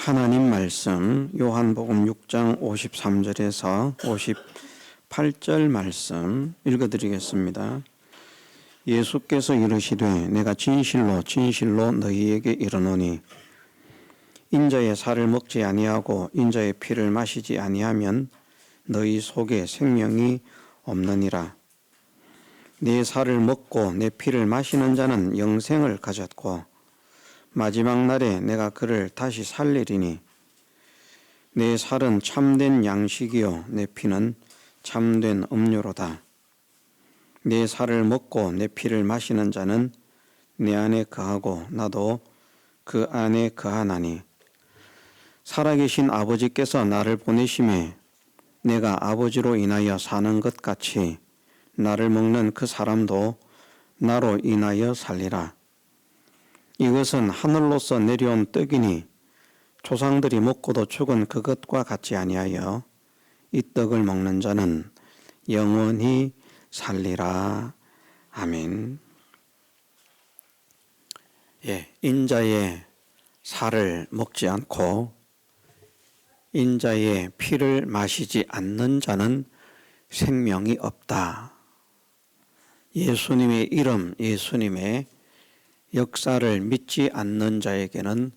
하나님 말씀 요한복음 6장 53절에서 58절 말씀 읽어드리겠습니다. 예수께서 이르시되 내가 진실로 진실로 너희에게 이르노니 인자의 살을 먹지 아니하고 인자의 피를 마시지 아니하면 너희 속에 생명이 없느니라. 내 살을 먹고 내 피를 마시는 자는 영생을 가졌고 마지막 날에 내가 그를 다시 살리리니 내 살은 참된 양식이요 내 피는 참된 음료로다. 내 살을 먹고 내 피를 마시는 자는 내 안에 거하고 나도 그 안에 거하나니 살아계신 아버지께서 나를 보내심에 내가 아버지로 인하여 사는 것 같이 나를 먹는 그 사람도 나로 인하여 살리라. 이것은 하늘로서 내려온 떡이니 조상들이 먹고도 죽은 그것과 같지 아니하여 이 떡을 먹는 자는 영원히 살리라. 아멘. 인자의 살을 먹지 않고 인자의 피를 마시지 않는 자는 생명이 없다. 예수님의 이름, 예수님의 역사를 믿지 않는 자에게는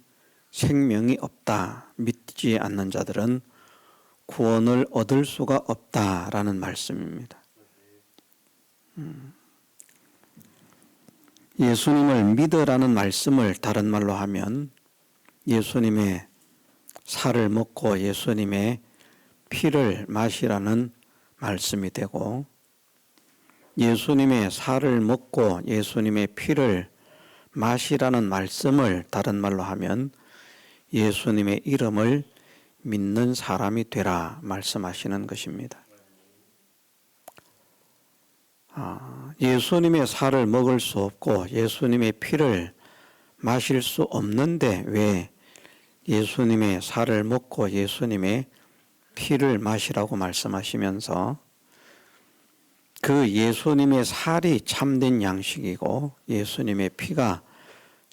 생명이 없다. 믿지 않는 자들은 구원을 얻을 수가 없다라는 말씀입니다. 예수님을 믿으라는 말씀을 다른 말로 하면 예수님의 살을 먹고 예수님의 피를 마시라는 말씀이 되고, 예수님의 살을 먹고 예수님의 피를 마시라는 말씀을 다른 말로 하면 예수님의 이름을 믿는 사람이 되라 말씀하시는 것입니다. 예수님의 살을 먹을 수 없고 예수님의 피를 마실 수 없는데 왜 예수님의 살을 먹고 예수님의 피를 마시라고 말씀하시면서 그 예수님의 살이 참된 양식이고 예수님의 피가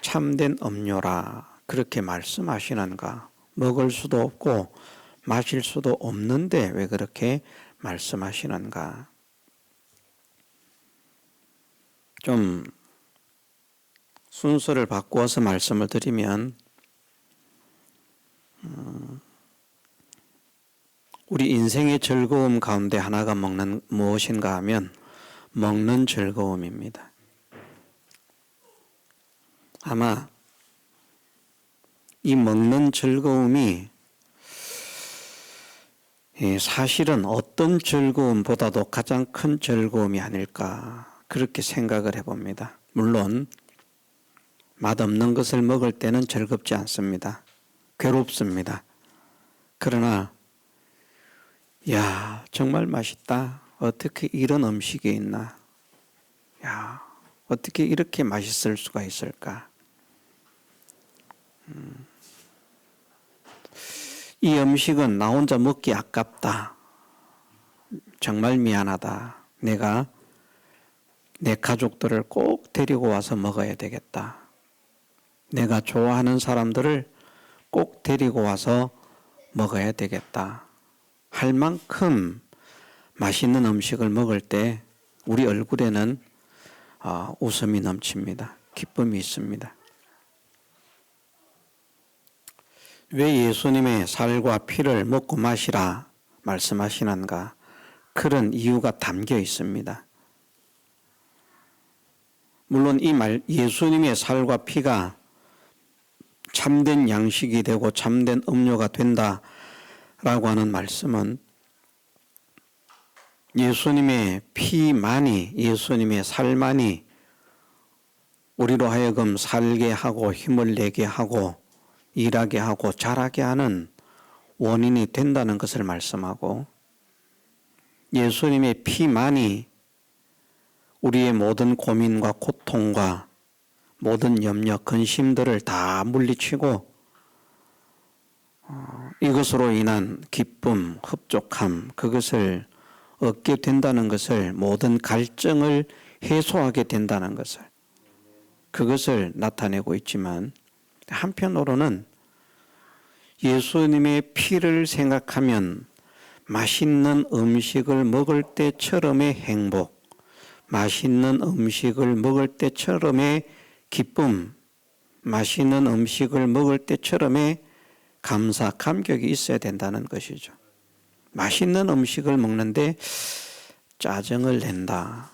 참된 음료라 그렇게 말씀하시는가? 먹을 수도 없고 마실 수도 없는데 왜 그렇게 말씀하시는가? 좀 순서를 바꾸어서 말씀을 드리면 우리 인생의 즐거움 가운데 하나가 무엇인가 하면 먹는 즐거움입니다. 아마 이 먹는 즐거움이 사실은 어떤 즐거움보다도 가장 큰 즐거움이 아닐까 그렇게 생각을 해봅니다. 물론 맛없는 것을 먹을 때는 즐겁지 않습니다. 괴롭습니다. 그러나 야, 정말 맛있다. 어떻게 이런 음식이 있나? 야, 어떻게 이렇게 맛있을 수가 있을까? 이 음식은 나 혼자 먹기 아깝다. 정말 미안하다. 내가 내 가족들을 꼭 데리고 와서 먹어야 되겠다. 내가 좋아하는 사람들을 꼭 데리고 와서 먹어야 되겠다. 할 만큼 맛있는 음식을 먹을 때 우리 얼굴에는 웃음이 넘칩니다. 기쁨이 있습니다. 왜 예수님의 살과 피를 먹고 마시라 말씀하시는가? 그런 이유가 담겨 있습니다. 물론 이 말 예수님의 살과 피가 참된 양식이 되고 참된 음료가 된다라고 하는 말씀은 예수님의 피만이 예수님의 살만이 우리로 하여금 살게 하고 힘을 내게 하고 일하게 하고 자라게 하는 원인이 된다는 것을 말씀하고 예수님의 피만이 우리의 모든 고민과 고통과 모든 염려, 근심들을 다 물리치고 이것으로 인한 기쁨, 흡족함 그것을 얻게 된다는 것을 모든 갈증을 해소하게 된다는 것을 그것을 나타내고 있지만 한편으로는 예수님의 피를 생각하면 맛있는 음식을 먹을 때처럼의 행복, 맛있는 음식을 먹을 때처럼의 기쁨, 맛있는 음식을 먹을 때처럼의 감사, 감격이 있어야 된다는 것이죠. 맛있는 음식을 먹는데 짜증을 낸다.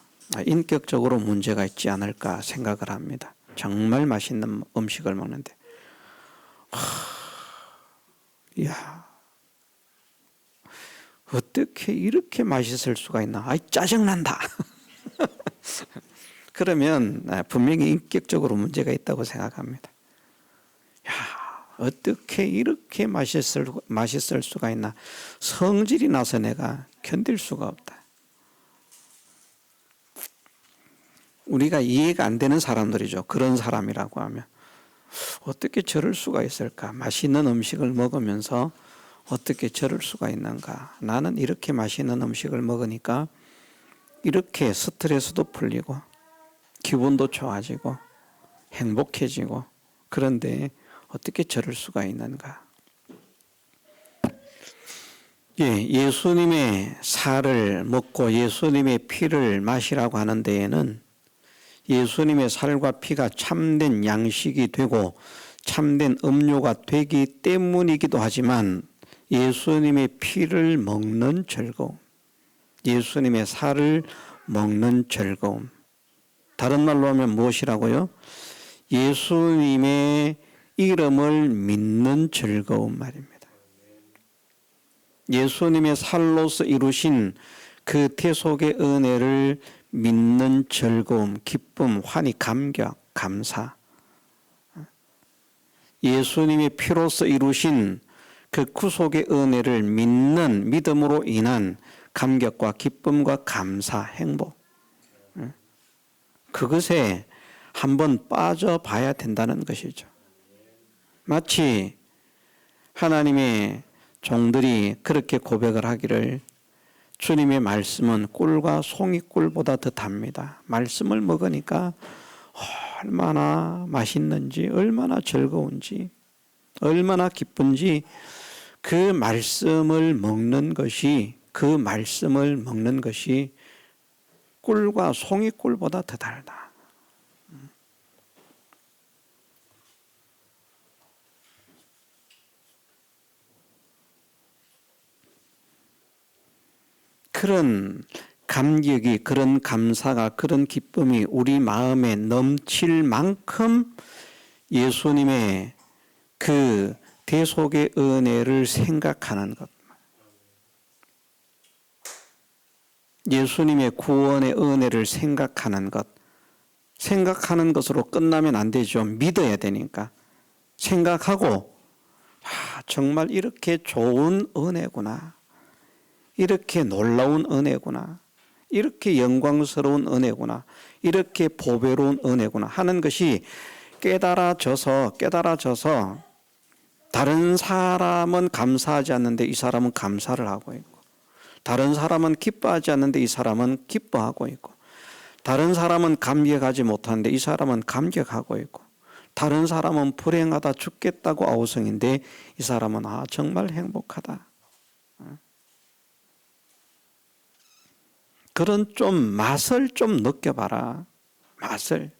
인격적으로 문제가 있지 않을까 생각을 합니다. 정말 맛있는 음식을 먹는데 이야, 어떻게 이렇게 맛있을 수가 있나? 아이, 짜증난다. 그러면 분명히 인격적으로 문제가 있다고 생각합니다. 야, 어떻게 이렇게 맛있을 수가 있나? 성질이 나서 내가 견딜 수가 없다. 우리가 이해가 안 되는 사람들이죠. 그런 사람이라고 하면 어떻게 저럴 수가 있을까? 맛있는 음식을 먹으면서 어떻게 저럴 수가 있는가? 나는 이렇게 맛있는 음식을 먹으니까 이렇게 스트레스도 풀리고 기분도 좋아지고 행복해지고, 그런데 어떻게 저럴 수가 있는가? 예수님의 살을 먹고 예수님의 피를 마시라고 하는 데에는 예수님의 살과 피가 참된 양식이 되고 참된 음료가 되기 때문이기도 하지만, 예수님의 피를 먹는 즐거움, 예수님의 살을 먹는 즐거움, 다른 말로 하면 무엇이라고요? 예수님의 이름을 믿는 즐거움 말입니다. 예수님의 살로서 이루신 그 대속의 은혜를 믿는 즐거움, 기쁨, 환희, 감격, 감사. 예수님의 피로서 이루신 그 구속의 은혜를 믿는 믿음으로 인한 감격과 기쁨과 감사, 행복. 그것에 한번 빠져봐야 된다는 것이죠. 마치 하나님의 종들이 그렇게 고백을 하기를, 주님의 말씀은 꿀과 송이꿀보다 더 답니다. 말씀을 먹으니까 얼마나 맛있는지, 얼마나 즐거운지, 얼마나 기쁜지, 그 말씀을 먹는 것이 꿀과 송이꿀보다 더 달다. 그런 감격이, 그런 감사가, 그런 기쁨이 우리 마음에 넘칠 만큼 예수님의 그 대속의 은혜를 생각하는 것, 예수님의 구원의 은혜를 생각하는 것, 생각하는 것으로 끝나면 안 되죠. 믿어야 되니까. 생각하고, 정말 이렇게 좋은 은혜구나, 이렇게 놀라운 은혜구나, 이렇게 영광스러운 은혜구나, 이렇게 보배로운 은혜구나 하는 것이 깨달아져서 다른 사람은 감사하지 않는데 이 사람은 감사를 하고 있고, 다른 사람은 기뻐하지 않는데 이 사람은 기뻐하고 있고, 다른 사람은 감격하지 못하는데 이 사람은 감격하고 있고, 다른 사람은 불행하다 죽겠다고 아우성인데 이 사람은 정말 행복하다. 그런 좀 맛을 좀 느껴봐라. 맛을.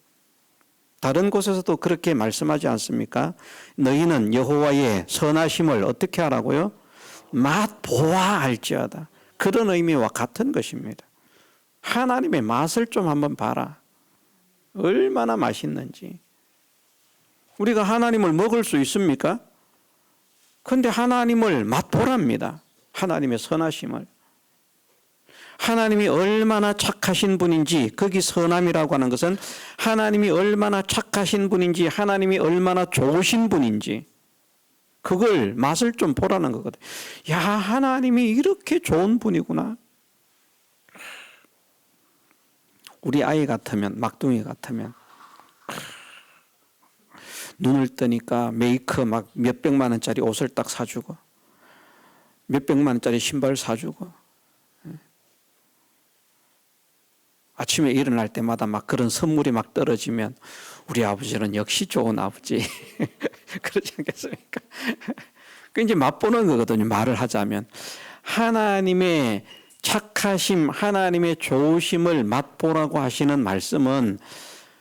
다른 곳에서도 그렇게 말씀하지 않습니까? 너희는 여호와의 선하심을 어떻게 하라고요? 맛보아 알지어다. 그런 의미와 같은 것입니다. 하나님의 맛을 좀 한번 봐라. 얼마나 맛있는지. 우리가 하나님을 먹을 수 있습니까? 그런데 하나님을 맛보랍니다. 하나님의 선하심을. 하나님이 얼마나 착하신 분인지, 거기 선함이라고 하는 것은 하나님이 얼마나 착하신 분인지, 하나님이 얼마나 좋으신 분인지, 그걸 맛을 좀 보라는 거거든. 야, 하나님이 이렇게 좋은 분이구나. 우리 아이 같으면, 막둥이 같으면 눈을 뜨니까 메이크업 막 몇백만 원짜리 옷을 딱 사주고, 몇백만 원짜리 신발 사주고, 아침에 일어날 때마다 막 그런 선물이 막 떨어지면 우리 아버지는 역시 좋은 아버지. 그러지 않겠습니까? 그 이제 맛보는 거거든요. 말을 하자면 하나님의 착하심, 하나님의 좋으심을 맛보라고 하시는 말씀은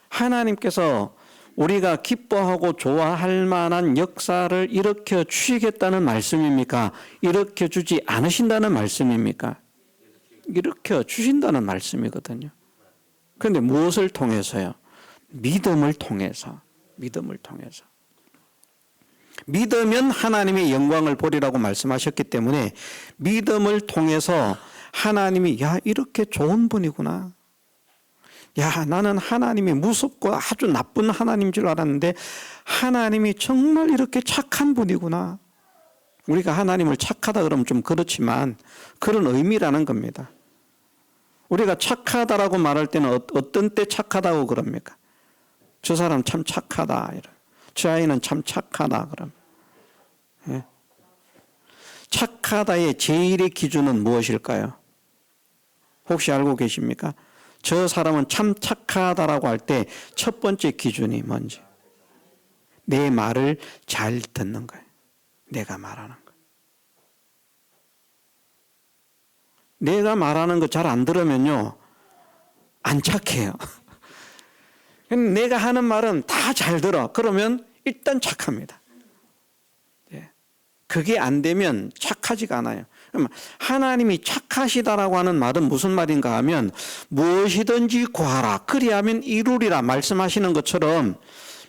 하나님께서 우리가 기뻐하고 좋아할 만한 역사를 일으켜 주시겠다는 말씀입니까? 일으켜 주지 않으신다는 말씀입니까? 일으켜 주신다는 말씀이거든요. 그런데 무엇을 통해서요? 믿음을 통해서. 믿음을 통해서. 믿으면 하나님의 영광을 보리라고 말씀하셨기 때문에 믿음을 통해서 하나님이 야 이렇게 좋은 분이구나. 야 나는 하나님이 무섭고 아주 나쁜 하나님인 줄 알았는데 하나님이 정말 이렇게 착한 분이구나. 우리가 하나님을 착하다 그러면 좀 그렇지만 그런 의미라는 겁니다. 우리가 착하다라고 말할 때는 어떤 때 착하다고 그럽니까? 저 사람 참 착하다. 저 아이는 참 착하다. 그럼 예? 착하다의 제1의 기준은 무엇일까요? 혹시 알고 계십니까? 저 사람은 참 착하다라고 할 때 첫 번째 기준이 뭔지? 내 말을 잘 듣는 거예요. 내가 말하는 거. 내가 말하는 거 잘 안 들으면요, 안 착해요. 내가 하는 말은 다 잘 들어. 그러면 일단 착합니다. 그게 안 되면 착하지가 않아요. 하나님이 착하시다라고 하는 말은 무슨 말인가 하면 무엇이든지 구하라 그리하면 이루리라 말씀하시는 것처럼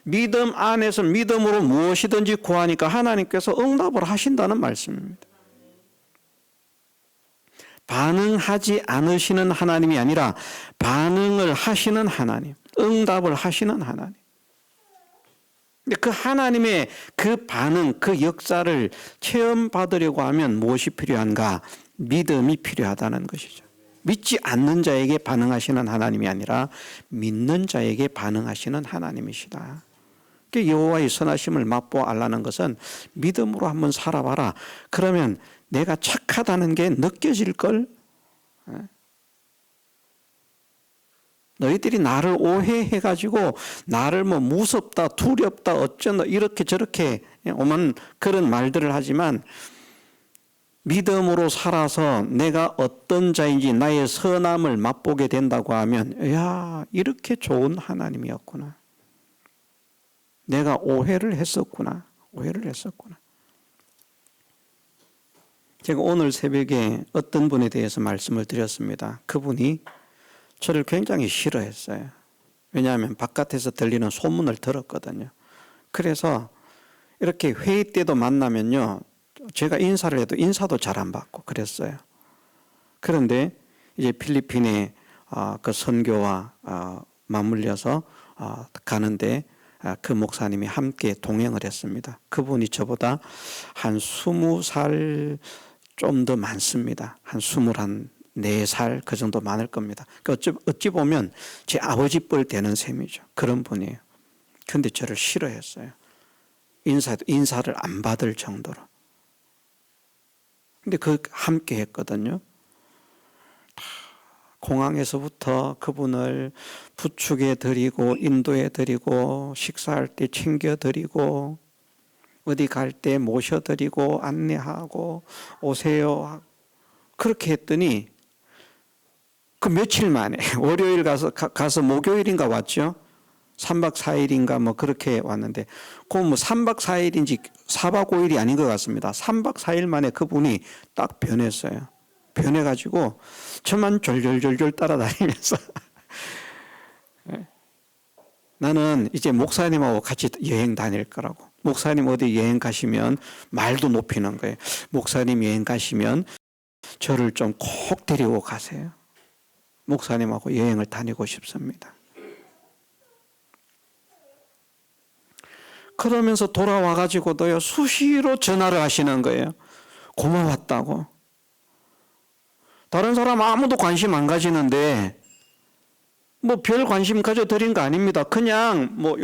믿음 안에서 믿음으로 무엇이든지 구하니까 하나님께서 응답을 하신다는 말씀입니다. 반응하지 않으시는 하나님이 아니라 반응을 하시는 하나님, 응답을 하시는 하나님. 근데 그 하나님의 그 반응, 그 역사를 체험받으려고 하면 무엇이 필요한가? 믿음이 필요하다는 것이죠. 믿지 않는 자에게 반응하시는 하나님이 아니라 믿는 자에게 반응하시는 하나님이시다. 여호와의 선하심을 맛보아 알라는 것은 믿음으로 한번 살아봐라. 그러면 내가 착하다는 게 느껴질걸? 너희들이 나를 오해해가지고 나를 뭐 무섭다, 두렵다, 어쩐다 이렇게 저렇게 오만 그런 말들을 하지만 믿음으로 살아서 내가 어떤 자인지 나의 선함을 맛보게 된다고 하면 야 이렇게 좋은 하나님이었구나. 내가 오해를 했었구나. 오해를 했었구나. 제가 오늘 새벽에 어떤 분에 대해서 말씀을 드렸습니다. 그분이 저를 굉장히 싫어했어요. 왜냐하면 바깥에서 들리는 소문을 들었거든요. 그래서 이렇게 회의 때도 만나면요, 제가 인사를 해도 인사도 잘 안 받고 그랬어요. 그런데 이제 필리핀에 그 선교와 맞물려서 가는데 그 목사님이 함께 동행을 했습니다. 그분이 저보다 한 20살 좀 더 많습니다. 한 24살 그 정도 많을 겁니다. 어찌 보면 제 아버지 뻘 되는 셈이죠. 그런 분이에요. 그런데 저를 싫어했어요. 인사를 안 받을 정도로. 근데 함께 했거든요. 공항에서부터 그분을 부축해 드리고 인도해 드리고 식사할 때 챙겨 드리고 어디 갈 때 모셔 드리고 안내하고 오세요. 그렇게 했더니 그 며칠 만에 월요일 가서 목요일인가 왔죠. 3박 4일인가 뭐 그렇게 왔는데 그 뭐 3박 4일인지 4박 5일이 아닌 것 같습니다. 3박 4일 만에 그분이 딱 변했어요. 변해가지고 저만 졸졸졸졸 따라다니면서 나는 이제 목사님하고 같이 여행 다닐 거라고. 목사님 어디 여행 가시면 말도 높이는 거예요. 목사님 여행 가시면 저를 좀 꼭 데리고 가세요. 목사님하고 여행을 다니고 싶습니다. 그러면서 돌아와가지고도요, 수시로 전화를 하시는 거예요. 고마웠다고. 다른 사람 아무도 관심 안 가지는데, 뭐 별 관심 가져드린 거 아닙니다. 그냥 뭐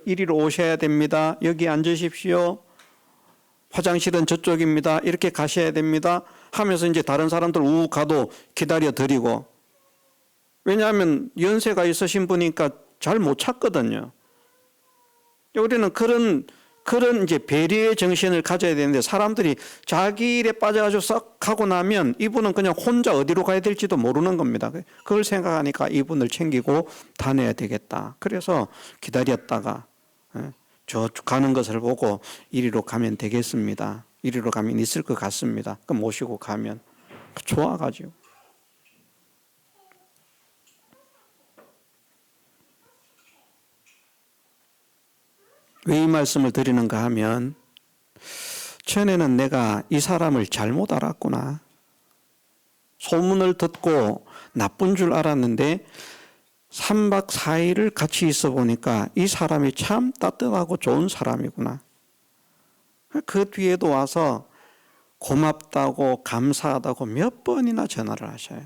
이리로 오셔야 됩니다. 여기 앉으십시오. 화장실은 저쪽입니다. 이렇게 가셔야 됩니다. 하면서 이제 다른 사람들 우 가도 기다려 드리고. 왜냐하면 연세가 있으신 분이니까 잘 못 찾거든요. 우리는 그런 그런 이제 배려의 정신을 가져야 되는데 사람들이 자기 일에 빠져가지고 썩 하고 나면 이분은 그냥 혼자 어디로 가야 될지도 모르는 겁니다. 그걸 생각하니까 이분을 챙기고 다녀야 되겠다. 그래서 기다렸다가 저쪽 가는 것을 보고 이리로 가면 되겠습니다. 이리로 가면 있을 것 같습니다. 그럼 모시고 가면 좋아가지고. 왜 이 말씀을 드리는가 하면 전에는 내가 이 사람을 잘못 알았구나. 소문을 듣고 나쁜 줄 알았는데 3박 4일을 같이 있어 보니까 이 사람이 참 따뜻하고 좋은 사람이구나. 그 뒤에도 와서 고맙다고 감사하다고 몇 번이나 전화를 하셔요.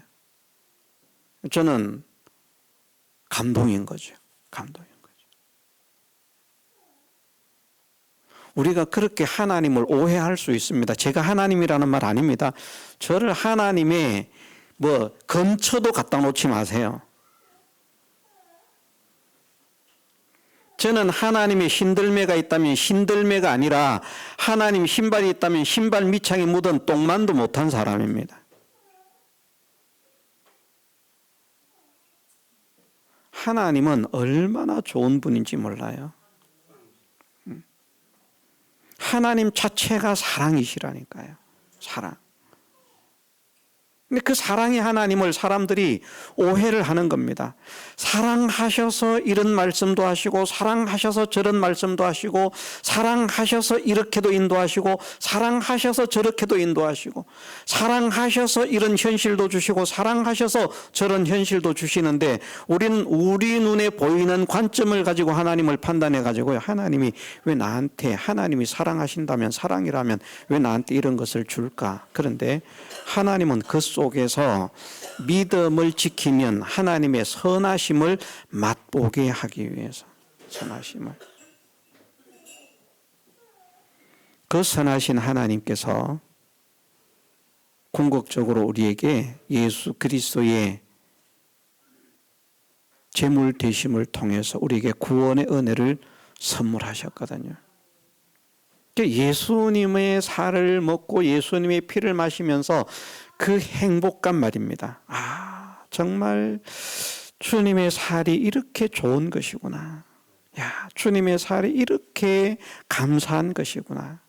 저는 감동인 거죠. 감동인 거죠. 우리가 그렇게 하나님을 오해할 수 있습니다. 제가 하나님이라는 말 아닙니다. 저를 하나님의 근처도 갖다 놓지 마세요. 저는 하나님의 신들매가 있다면 신들매가 아니라 하나님 신발이 있다면 신발 밑창에 묻은 똥만도 못한 사람입니다. 하나님은 얼마나 좋은 분인지 몰라요. 하나님 자체가 사랑이시라니까요. 사랑. 근데 그 사랑의 하나님을 사람들이 오해를 하는 겁니다. 사랑하셔서 이런 말씀도 하시고 사랑하셔서 저런 말씀도 하시고 사랑하셔서 이렇게도 인도하시고 사랑하셔서 저렇게도 인도하시고 사랑하셔서 이런 현실도 주시고 사랑하셔서 저런 현실도 주시는데 우리는 우리 눈에 보이는 관점을 가지고 하나님을 판단해 가지고요. 하나님이 왜 나한테 하나님이 사랑하신다면 사랑이라면 왜 나한테 이런 것을 줄까? 그런데 하나님은 그 속에서 믿음을 지키면 하나님의 선하심을 맛보게 하기 위해서 선하심을 그 선하신 하나님께서 궁극적으로 우리에게 예수 그리스도의 제물 되심을 통해서 우리에게 구원의 은혜를 선물하셨거든요. 예수님의 살을 먹고 예수님의 피를 마시면서 그 행복감 말입니다. 정말 주님의 살이 이렇게 좋은 것이구나. 주님의 살이 이렇게 감사한 것이구나.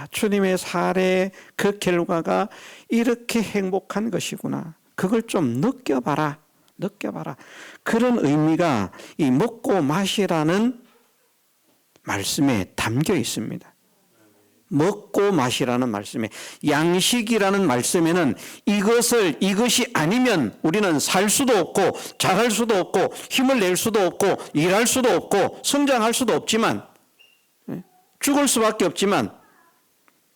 주님의 살의 그 결과가 이렇게 행복한 것이구나. 그걸 좀 느껴봐라. 그런 의미가 이 먹고 마시라는 말씀에 담겨 있습니다. 먹고 마시라는 말씀에 양식이라는 말씀에는 이것이 아니면 우리는 살 수도 없고 잘할 수도 없고 힘을 낼 수도 없고 일할 수도 없고 성장할 수도 없지만 죽을 수밖에 없지만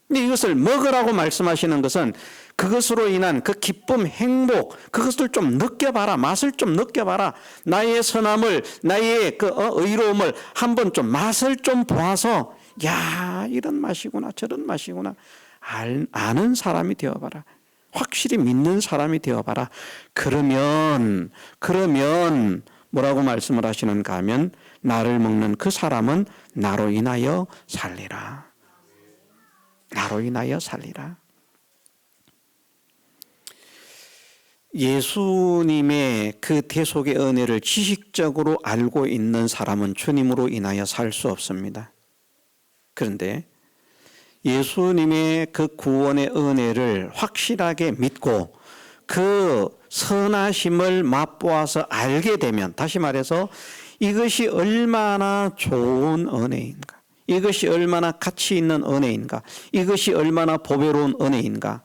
근데 이것을 먹으라고 말씀하시는 것은 그것으로 인한 그 기쁨, 행복 그것을 좀 느껴봐라. 맛을 좀 느껴봐라. 나의 선함을 나의 그 의로움을 한번 좀 맛을 좀 보아서 이런 맛이구나 저런 맛이구나 아는 사람이 되어봐라. 확실히 믿는 사람이 되어봐라. 그러면 뭐라고 말씀을 하시는가 하면 나를 먹는 그 사람은 나로 인하여 살리라. 나로 인하여 살리라. 예수님의 그 대속의 은혜를 지식적으로 알고 있는 사람은 주님으로 인하여 살 수 없습니다. 그런데 예수님의 그 구원의 은혜를 확실하게 믿고 그 선하심을 맛보아서 알게 되면 다시 말해서 이것이 얼마나 좋은 은혜인가, 이것이 얼마나 가치 있는 은혜인가, 이것이 얼마나 보배로운 은혜인가,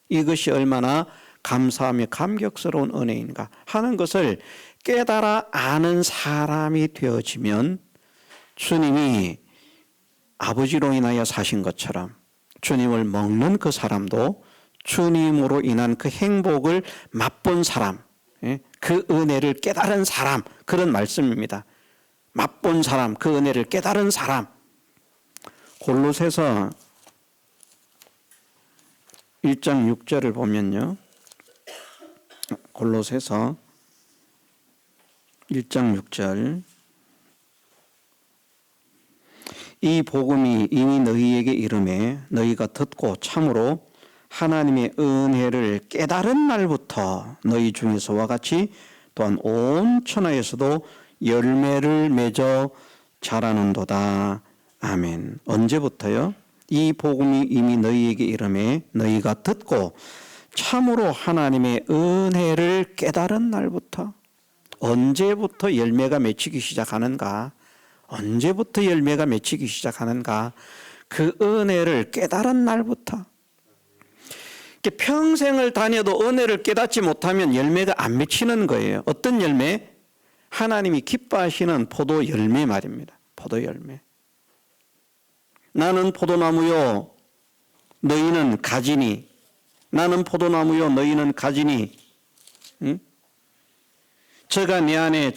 이것이 얼마나 감사하며 감격스러운 은혜인가 하는 것을 깨달아 아는 사람이 되어지면 주님이 아버지로 인하여 사신 것처럼 주님을 먹는 그 사람도 주님으로 인한 그 행복을 맛본 사람, 그 은혜를 깨달은 사람, 그런 말씀입니다. 맛본 사람, 그 은혜를 깨달은 사람. 골로새서 1장 6절을 보면요. 골로새서 1장 6절 이 복음이 이미 너희에게 이르매 너희가 듣고 참으로 하나님의 은혜를 깨달은 날부터 너희 중에서와 같이 또한 온 천하에서도 열매를 맺어 자라는도다. 아멘. 언제부터요? 이 복음이 이미 너희에게 이르매 너희가 듣고 참으로 하나님의 은혜를 깨달은 날부터. 언제부터 열매가 맺히기 시작하는가? 언제부터 열매가 맺히기 시작하는가? 그 은혜를 깨달은 날부터. 평생을 다녀도 은혜를 깨닫지 못하면 열매가 안 맺히는 거예요. 어떤 열매? 하나님이 기뻐하시는 포도 열매 말입니다. 포도 열매. 나는 포도나무요 너희는 가지니. 나는 포도나무요 너희는 가지니. 응? 저가 내 안에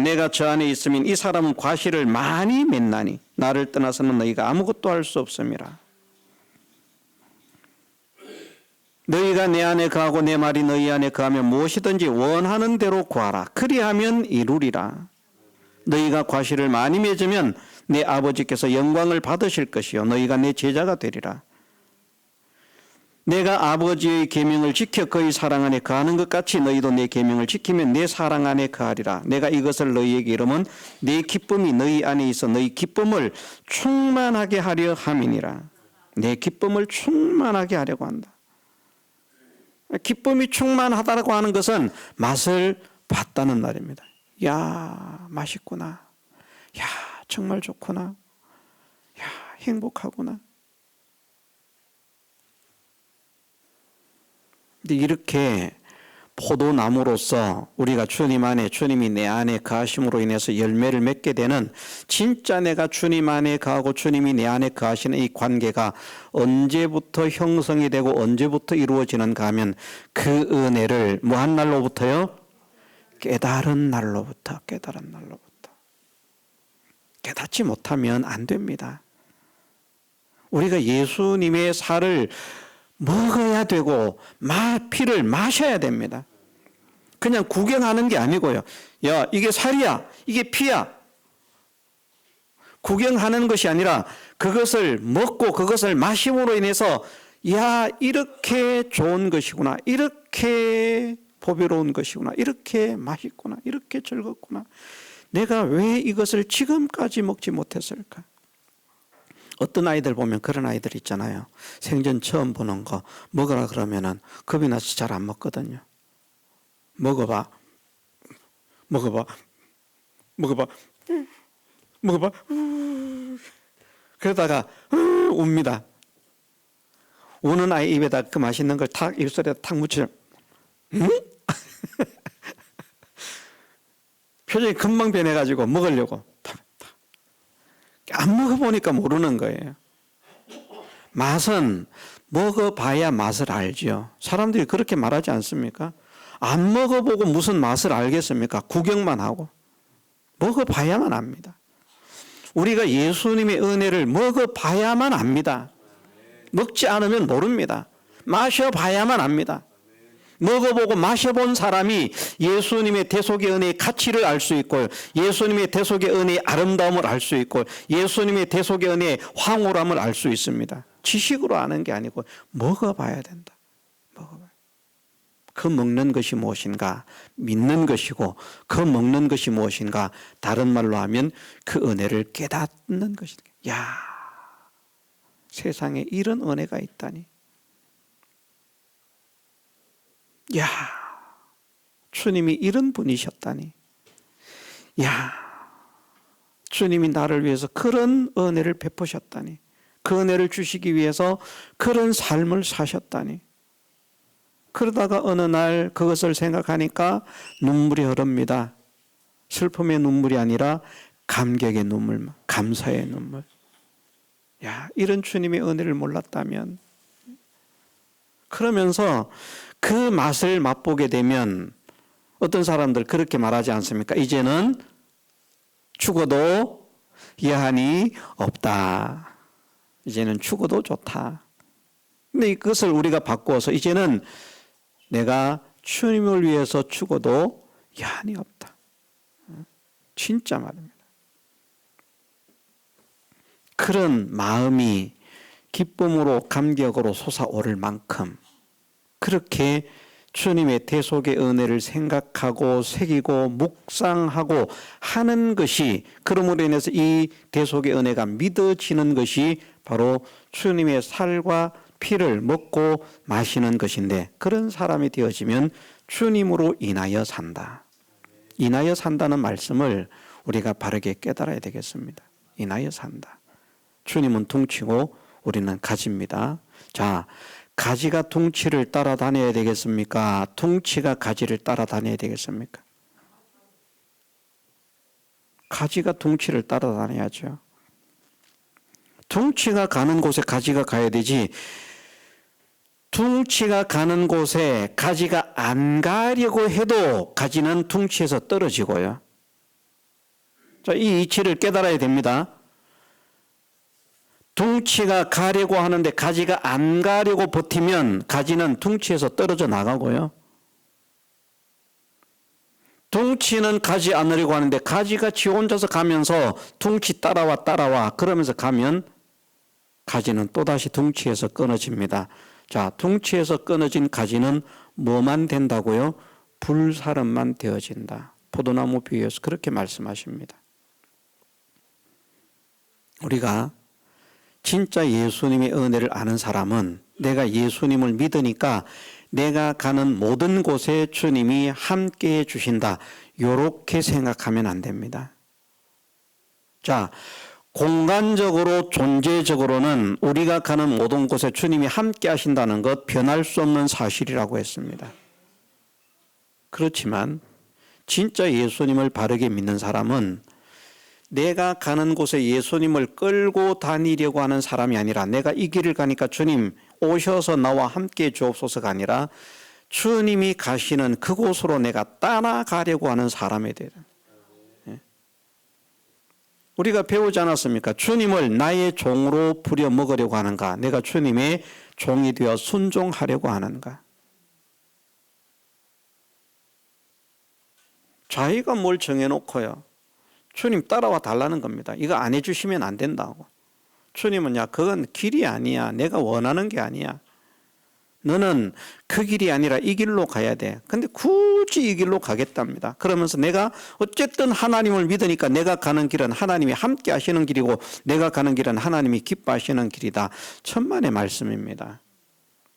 내가 저 안에 있으면 이 사람은 과실을 많이 맺나니 나를 떠나서는 너희가 아무것도 할 수 없음이라. 너희가 내 안에 거하고 내 말이 너희 안에 거하면 무엇이든지 원하는 대로 구하라. 그리하면 이루리라. 너희가 과실을 많이 맺으면 내 아버지께서 영광을 받으실 것이요 너희가 내 제자가 되리라. 내가 아버지의 계명을 지켜 그의 사랑 안에 거하는 것 같이 너희도 내 계명을 지키면 내 사랑 안에 거하리라. 내가 이것을 너희에게 이르면 내 기쁨이 너희 안에 있어 너희 기쁨을 충만하게 하려 함이니라. 내 기쁨을 충만하게 하려고 한다. 기쁨이 충만하다고 하는 것은 맛을 봤다는 말입니다. 야, 맛있구나. 야, 정말 좋구나. 야, 행복하구나. 근데 이렇게 포도나무로서 우리가 주님 안에, 주님이 내 안에 거하심으로 인해서 열매를 맺게 되는, 진짜 내가 주님 안에 거하고 주님이 내 안에 거하시는 이 관계가 언제부터 형성이 되고 언제부터 이루어지는가 하면 그 은혜를 뭐 한 날로부터요? 깨달은 날로부터. 깨달은 날로부터. 깨닫지 못하면 안 됩니다. 우리가 예수님의 살을 먹어야 되고 피를 마셔야 됩니다. 그냥 구경하는 게 아니고요. 야, 이게 살이야, 이게 피야. 구경하는 것이 아니라 그것을 먹고 그것을 마심으로 인해서 야, 이렇게 좋은 것이구나, 이렇게 보배로운 것이구나, 이렇게 맛있구나, 이렇게 즐겁구나. 내가 왜 이것을 지금까지 먹지 못했을까? 어떤 아이들 보면 그런 아이들 있잖아요. 생전 처음 보는 거 먹으라 그러면은 겁이 나서 잘 안 먹거든요. 먹어봐. 그러다가 웁니다. 우는 아이 입에다 그 맛있는 걸 탁 입술에 탁 묻혀. 표정이 금방 변해가지고 먹으려고. 안 먹어보니까 모르는 거예요. 맛은 먹어봐야 맛을 알죠. 사람들이 그렇게 말하지 않습니까? 안 먹어보고 무슨 맛을 알겠습니까? 구경만 하고. 먹어봐야만 압니다. 우리가 예수님의 은혜를 먹어봐야만 압니다. 먹지 않으면 모릅니다. 마셔봐야만 압니다. 먹어보고 마셔본 사람이 예수님의 대속의 은혜의 가치를 알 수 있고, 예수님의 대속의 은혜의 아름다움을 알 수 있고, 예수님의 대속의 은혜의 황홀함을 알 수 있습니다. 지식으로 아는 게 아니고 먹어봐야 된다. 먹어봐야. 그 먹는 것이 무엇인가? 믿는 것이고, 그 먹는 것이 무엇인가? 다른 말로 하면 그 은혜를 깨닫는 것이다. 야, 세상에 이런 은혜가 있다니. 야, 주님이 이런 분이셨다니. 야, 주님이 나를 위해서 그런 은혜를 베푸셨다니. 그 은혜를 주시기 위해서 그런 삶을 사셨다니. 그러다가 어느 날 그것을 생각하니까 눈물이 흐릅니다. 슬픔의 눈물이 아니라 감격의 눈물, 감사의 눈물. 야, 이런 주님의 은혜를 몰랐다면. 그러면서 그 맛을 맛보게 되면 어떤 사람들 그렇게 말하지 않습니까? 이제는 죽어도 여한이 없다. 이제는 죽어도 좋다. 근데 이것을 우리가 바꾸어서 이제는 내가 주님을 위해서 죽어도 여한이 없다. 진짜 말입니다. 그런 마음이 기쁨으로 감격으로 솟아오를 만큼 그렇게 주님의 대속의 은혜를 생각하고 새기고 묵상하고 하는 것이, 그러므로 인해서 이 대속의 은혜가 믿어지는 것이 바로 주님의 살과 피를 먹고 마시는 것인데, 그런 사람이 되어지면 주님으로 인하여 산다. 인하여 산다는 말씀을 우리가 바르게 깨달아야 되겠습니다. 인하여 산다. 주님은 둥치고 우리는 가지입니다. 자, 가지가 둥치를 따라다녀야 되겠습니까? 둥치가 가지를 따라다녀야 되겠습니까? 가지가 둥치를 따라다녀야죠. 둥치가 가는 곳에 가지가 가야 되지, 둥치가 가는 곳에 가지가 안 가려고 해도 가지는 둥치에서 떨어지고요. 자, 이 이치를 깨달아야 됩니다. 둥치가 가려고 하는데 가지가 안 가려고 버티면 가지는 둥치에서 떨어져 나가고요. 둥치는 가지 않으려고 하는데 가지가 지 혼자서 가면서 둥치 따라와 그러면서 가면 가지는 또다시 둥치에서 끊어집니다. 자, 둥치에서 끊어진 가지는 뭐만 된다고요? 불사름만 되어진다. 포도나무 비유에서 그렇게 말씀하십니다. 우리가 진짜 예수님의 은혜를 아는 사람은 내가 예수님을 믿으니까 내가 가는 모든 곳에 주님이 함께해 주신다. 이렇게 생각하면 안 됩니다. 자, 공간적으로 존재적으로는 우리가 가는 모든 곳에 주님이 함께 하신다는 것 변할 수 없는 사실이라고 했습니다. 그렇지만 진짜 예수님을 바르게 믿는 사람은 내가 가는 곳에 예수님을 끌고 다니려고 하는 사람이 아니라, 내가 이 길을 가니까 주님 오셔서 나와 함께 주옵소서가 아니라 주님이 가시는 그곳으로 내가 따라가려고 하는 사람이 되는. 우리가 배우지 않았습니까? 주님을 나의 종으로 부려먹으려고 하는가? 내가 주님의 종이 되어 순종하려고 하는가? 자기가 뭘 정해놓고요, 주님 따라와 달라는 겁니다. 이거 안 해주시면 안 된다고. 주님은 야, 그건 길이 아니야. 내가 원하는 게 아니야. 너는 그 길이 아니라 이 길로 가야 돼. 근데 굳이 이 길로 가겠답니다. 그러면서 내가 어쨌든 하나님을 믿으니까 내가 가는 길은 하나님이 함께 하시는 길이고 내가 가는 길은 하나님이 기뻐하시는 길이다. 천만의 말씀입니다.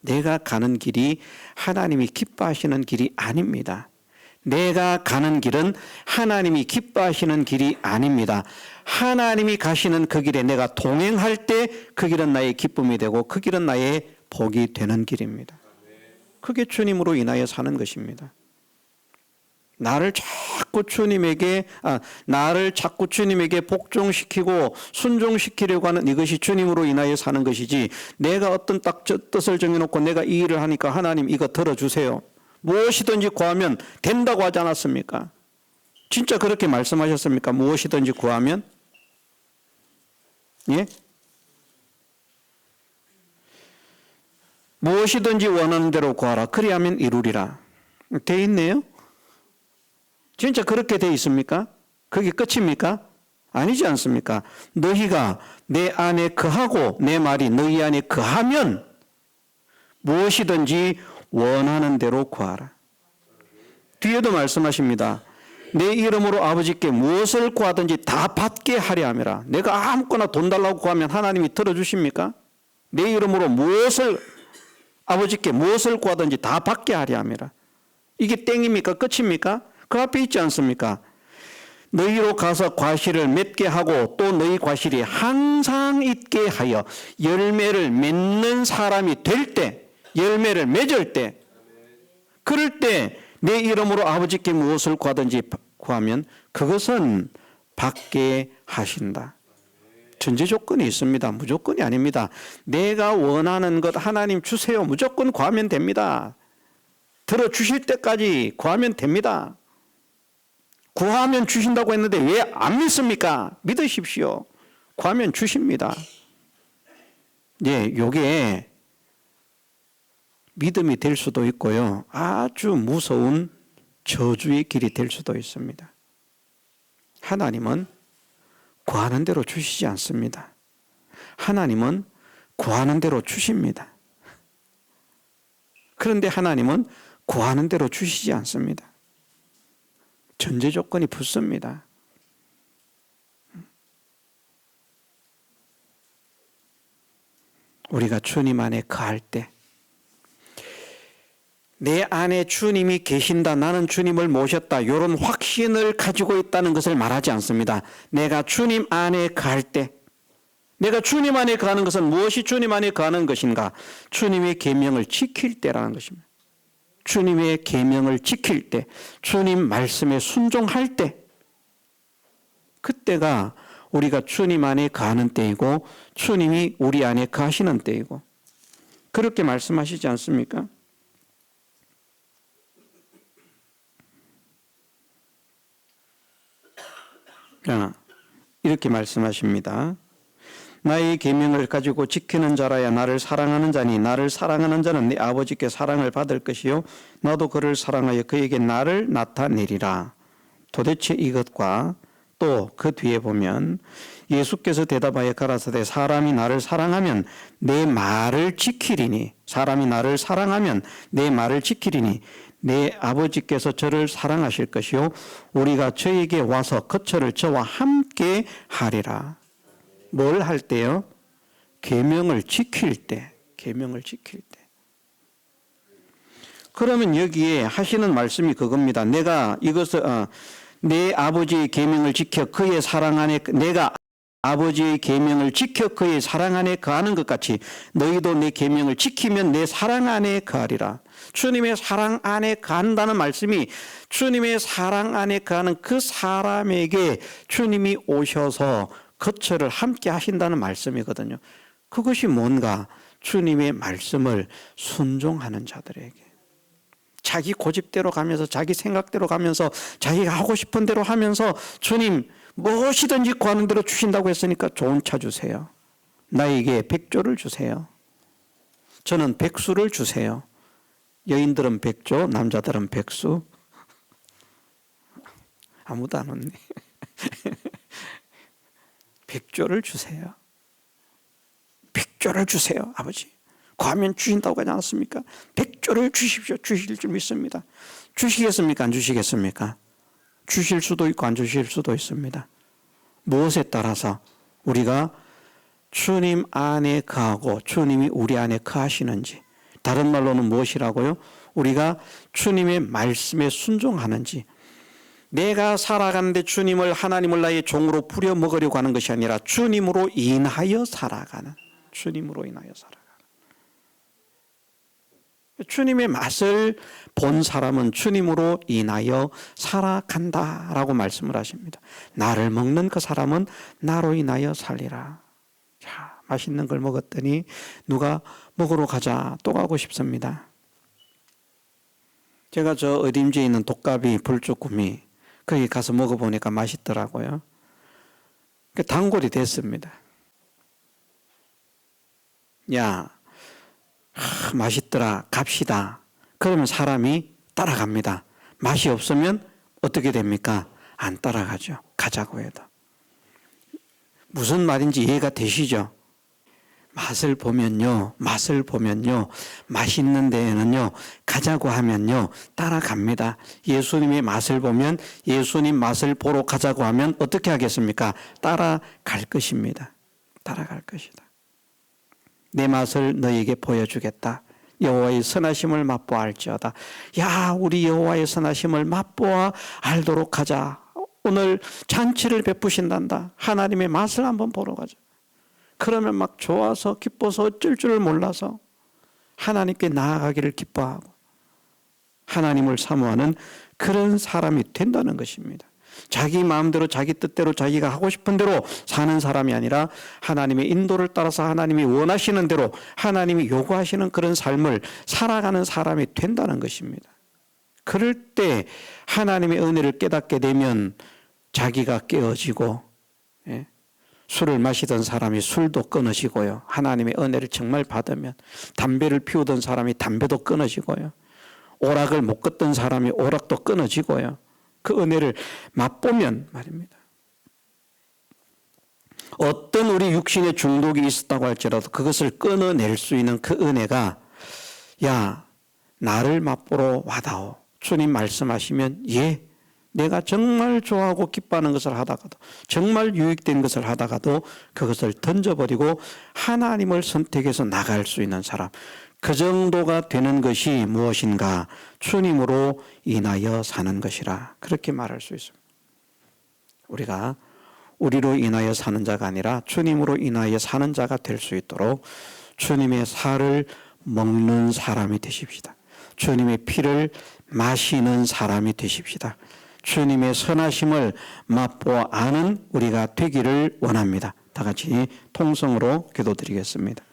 내가 가는 길이 하나님이 기뻐하시는 길이 아닙니다. 내가 가는 길은 하나님이 기뻐하시는 길이 아닙니다. 하나님이 가시는 그 길에 내가 동행할 때 그 길은 나의 기쁨이 되고 그 길은 나의 복이 되는 길입니다. 그게 주님으로 인하여 사는 것입니다. 나를 자꾸 주님에게 복종시키고 순종시키려고 하는 이것이 주님으로 인하여 사는 것이지, 내가 어떤 딱 뜻을 정해놓고 내가 이 일을 하니까 하나님 이거 들어주세요. 무엇이든지 구하면 된다고 하지 않았습니까? 진짜 그렇게 말씀하셨습니까? 무엇이든지 구하면? 예? 무엇이든지 원하는 대로 구하라. 그리하면 이루리라. 돼 있네요? 진짜 그렇게 돼 있습니까? 그게 끝입니까? 아니지 않습니까? 너희가 내 안에 거하고 내 말이 너희 안에 거하면 무엇이든지 원하는 대로 구하라. 뒤에도 말씀하십니다. 내 이름으로 아버지께 무엇을 구하든지 다 받게 하려 함이라. 내가 아무거나 돈 달라고 구하면 하나님이 들어주십니까? 내 이름으로 아버지께 무엇을 구하든지 다 받게 하려 함이라. 이게 땡입니까? 끝입니까? 그 앞에 있지 않습니까? 너희로 가서 과실을 맺게 하고 또 너희 과실이 항상 있게 하여 열매를 맺는 사람이 될 때, 열매를 맺을 때, 그럴 때 내 이름으로 아버지께 무엇을 구하든지 구하면 그것은 받게 하신다. 전제 조건이 있습니다. 무조건이 아닙니다. 내가 원하는 것 하나님 주세요. 무조건 구하면 됩니다. 들어주실 때까지 구하면 됩니다. 구하면 주신다고 했는데 왜 안 믿습니까? 믿으십시오. 구하면 주십니다. 예, 요게 믿음이 될 수도 있고요. 아주 무서운 저주의 길이 될 수도 있습니다. 하나님은 구하는 대로 주시지 않습니다. 하나님은 구하는 대로 주십니다. 그런데 하나님은 구하는 대로 주시지 않습니다. 전제 조건이 붙습니다. 우리가 주님 안에 거할 때, 내 안에 주님이 계신다, 나는 주님을 모셨다, 이런 확신을 가지고 있다는 것을 말하지 않습니다. 내가 주님 안에 거할 때, 내가 주님 안에 거하는 것은 무엇이 주님 안에 거하는 것인가? 주님의 계명을 지킬 때라는 것입니다. 주님의 계명을 지킬 때, 주님 말씀에 순종할 때, 그때가 우리가 주님 안에 거하는 때이고 주님이 우리 안에 거하시는 때이고, 그렇게 말씀하시지 않습니까? 이렇게 말씀하십니다. 나의 계명을 가지고 지키는 자라야 나를 사랑하는 자니, 나를 사랑하는 자는 내 아버지께 사랑을 받을 것이요 나도 그를 사랑하여 그에게 나를 나타내리라. 도대체 이것과 또 그 뒤에 보면 예수께서 대답하여 가라사대 사람이 나를 사랑하면 내 말을 지키리니, 사람이 나를 사랑하면 내 말을 지키리니 내 아버지께서 저를 사랑하실 것이요 우리가 저에게 와서 거처를 저와 함께 하리라. 뭘 할 때요? 계명을 지킬 때. 계명을 지킬 때. 그러면 여기에 하시는 말씀이 그겁니다. 내가 이것을 내 아버지의 계명을 지켜 그의 사랑 안에, 내가 아버지의 계명을 지켜 그의 사랑 안에 거하는 것 같이 너희도 내 계명을 지키면 내 사랑 안에 거하리라. 주님의 사랑 안에 거한다는 말씀이 주님의 사랑 안에 거하는 그 사람에게 주님이 오셔서 거처를 함께 하신다는 말씀이거든요. 그것이 뭔가? 주님의 말씀을 순종하는 자들에게, 자기 고집대로 가면서, 자기 생각대로 가면서, 자기가 하고 싶은 대로 하면서 주님 무엇이든지 구하는 대로 주신다고 했으니까 좋은 차 주세요. 나에게 백조를 주세요. 저는 백수를 주세요. 여인들은 백조, 남자들은 백수. 아무도 안 웃네. 백조를 주세요. 백조를 주세요, 아버지. 구하면 주신다고 하지 않았습니까? 백조를 주십시오. 주실 줄 믿습니다. 주시겠습니까? 안 주시겠습니까? 주실 수도 있고 안 주실 수도 있습니다. 무엇에 따라서 우리가 주님 안에 거하고 주님이 우리 안에 거하시는지, 다른 말로는 무엇이라고요? 우리가 주님의 말씀에 순종하는지. 내가 살아가는데 주님을, 하나님을 나의 종으로 부려먹으려고 하는 것이 아니라 주님으로 인하여 살아가는, 주님으로 인하여 살아가는. 주님의 맛을 본 사람은 주님으로 인하여 살아간다라고 말씀을 하십니다. 나를 먹는 그 사람은 나로 인하여 살리라. 자, 맛있는 걸 먹었더니 누가 먹으러 가자, 또 가고 싶습니다. 제가 저 어딘지에 있는 독가비 불쭈꾸미 거기 가서 먹어보니까 맛있더라고요. 단골이 됐습니다. 야, 맛있더라, 갑시다. 그러면 사람이 따라갑니다. 맛이 없으면 어떻게 됩니까? 안 따라가죠. 가자고 해도. 무슨 말인지 이해가 되시죠? 맛을 보면요, 맛있는 데에는요, 가자고 하면요, 따라갑니다. 예수님의 맛을 보면, 예수님 맛을 보러 가자고 하면 어떻게 하겠습니까? 따라갈 것입니다. 따라갈 것이다. 내 맛을 너에게 보여주겠다. 여호와의 선하심을 맛보아 알지어다. 야, 우리 여호와의 선하심을 맛보아 알도록 하자. 오늘 잔치를 베푸신단다. 하나님의 맛을 한번 보러 가자. 그러면 막 좋아서 기뻐서 어쩔 줄을 몰라서 하나님께 나아가기를 기뻐하고 하나님을 사모하는 그런 사람이 된다는 것입니다. 자기 마음대로, 자기 뜻대로, 자기가 하고 싶은 대로 사는 사람이 아니라 하나님의 인도를 따라서 하나님이 원하시는 대로, 하나님이 요구하시는 그런 삶을 살아가는 사람이 된다는 것입니다. 그럴 때 하나님의 은혜를 깨닫게 되면 자기가 깨어지고, 술을 마시던 사람이 술도 끊어지고요. 하나님의 은혜를 정말 받으면, 담배를 피우던 사람이 담배도 끊어지고요. 오락을 못 걷던 사람이 오락도 끊어지고요. 그 은혜를 맛보면 말입니다. 어떤 우리 육신의 중독이 있었다고 할지라도 그것을 끊어낼 수 있는 그 은혜가 야 나를 맛보러 와다오. 주님 말씀하시면 예 내가 정말 좋아하고 기뻐하는 것을 하다가도 정말 유익된 것을 하다가도 그것을 던져버리고 하나님을 선택해서 나갈 수 있는 사람 그 정도가 되는 것이 무엇인가 주님으로 인하여 사는 것이라 그렇게 말할 수 있습니다. 우리가 우리로 인하여 사는 자가 아니라 주님으로 인하여 사는 자가 될 수 있도록 주님의 살을 먹는 사람이 되십시다. 주님의 피를 마시는 사람이 되십시다. 주님의 선하심을 맛보아 아는 우리가 되기를 원합니다. 다 같이 통성으로 기도드리겠습니다.